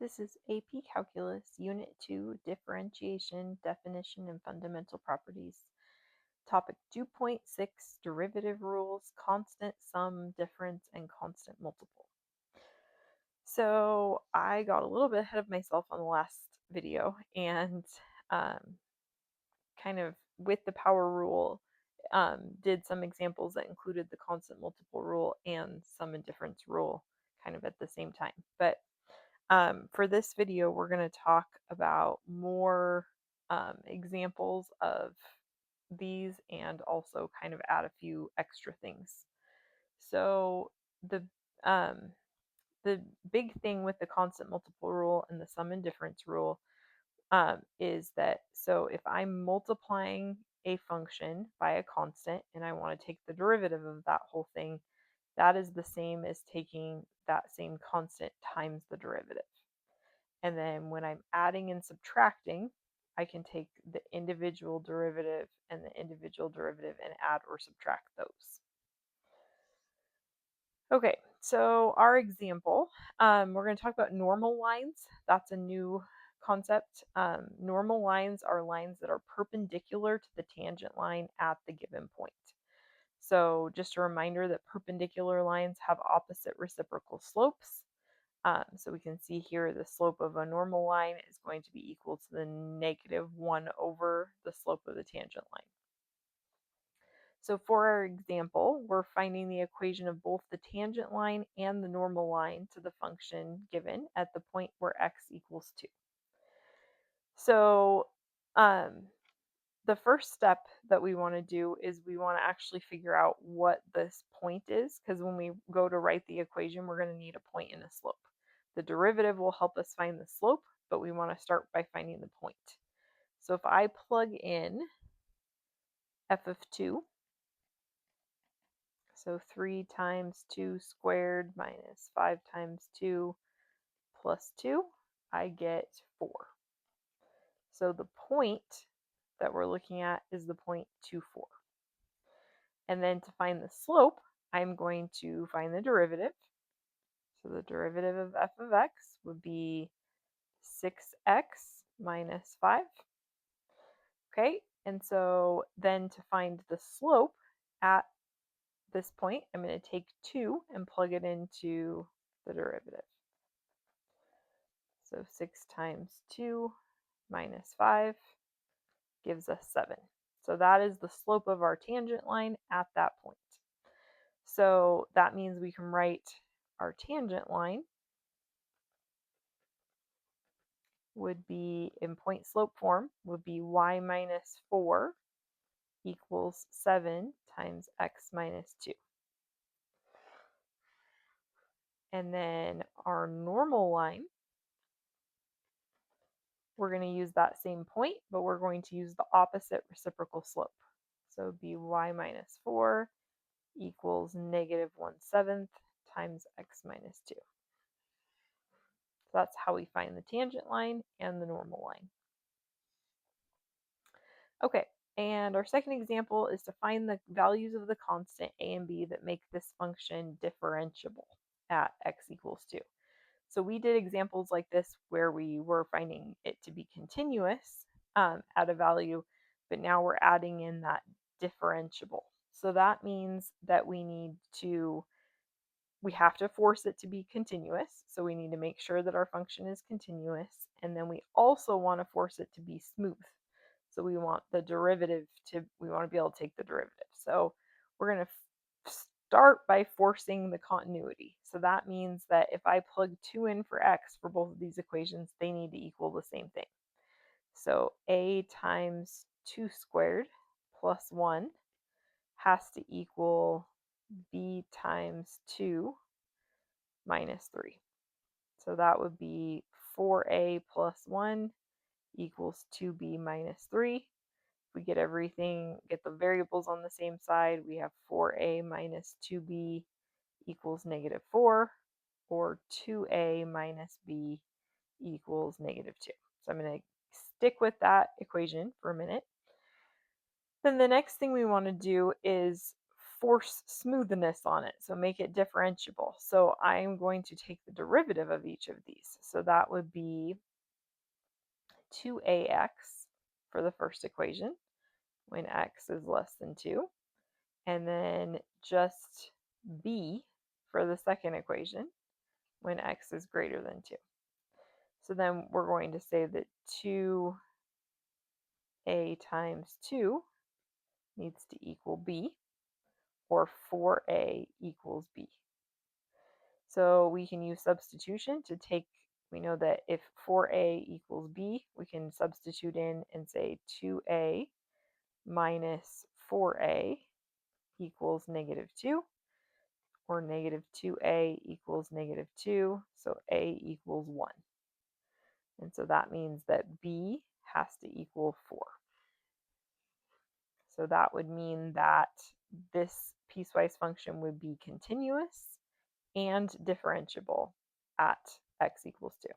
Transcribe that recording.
This is AP Calculus, Unit 2, Differentiation, Definition, and Fundamental Properties. Topic 2.6, Derivative Rules, Constant Sum, Difference, and Constant Multiple. So I got a little bit ahead of myself on the last video and kind of with the power rule did some examples that included the constant multiple rule and sum and difference rule kind of at the same time. But for this video, we're going to talk about more examples of these and also kind of add a few extra things. So the um, the big thing with the constant multiple rule and the sum and difference rule is that so if I'm multiplying a function by a constant and I want to take the derivative of that whole thing, that is the same as taking that same constant times the derivative. And then when I'm adding and subtracting, I can take the individual derivative and the individual derivative and add or subtract those. Okay, so our example, we're going to talk about normal lines. That's a new concept. Normal lines are lines that are perpendicular to the tangent line at the given point. So just a reminder that perpendicular lines have opposite reciprocal slopes. So we can see here the slope of a normal line is going to be equal to the -1 over the slope of the tangent line. So for our example, we're finding the equation of both the tangent line and the normal line to the function given at the point where x equals 2. So the first step that we want to do is we want to actually figure out what this point is, because when we go to write the equation, we're going to need a point and a slope. The derivative will help us find the slope, but we want to start by finding the point. So if I plug in f of 2, so 3 times 2 squared minus 5 times 2 plus 2, I get 4. So the point that we're looking at is the point 2, 4. And then to find the slope, I'm going to find the derivative. So the derivative of f of x would be 6x minus 5. Okay, and so then to find the slope at this point, I'm going to take 2 and plug it into the derivative. So 6 times 2 minus 5 gives us 7. So that is the slope of our tangent line at that point. So that means we can write our tangent line would be in point slope form would be y minus 4 equals 7 times x minus 2. And then our normal line, we're going to use that same point, but we're going to use the opposite reciprocal slope. So it would be y minus 4 equals -1/7 times x minus 2. So that's how we find the tangent line and the normal line. Okay, and our second example is to find the values of the constant a and b that make this function differentiable at x equals 2. So we did examples like this where we were finding it to be continuous at a value, but now we're adding in that differentiable. So that means that we have to force it to be continuous. So we need to make sure that our function is continuous. And then we also want to force it to be smooth. So we want the derivative we want to be able to take the derivative. So we're going to start by forcing the continuity. So that means that if I plug 2 in for x for both of these equations, they need to equal the same thing. So a times 2 squared plus 1 has to equal b times 2 minus 3. So that would be 4a plus 1 equals 2b minus 3. If we get the variables on the same side, we have 4a minus 2b equals -4, or 2a minus b equals -2. So I'm going to stick with that equation for a minute. Then the next thing we want to do is force smoothness on it, so make it differentiable. So I'm going to take the derivative of each of these. So that would be 2ax for the first equation when x is less than 2, and then just b for the second equation when x is greater than 2. So then we're going to say that 2a times 2 needs to equal b, or 4a equals b. So we can use substitution to take, we know that if 4a equals b, we can substitute in and say 2a minus 4a equals negative 2, or negative 2a equals negative 2, so a equals 1. And so that means that b has to equal 4. So that would mean that this piecewise function would be continuous and differentiable at x equals 2.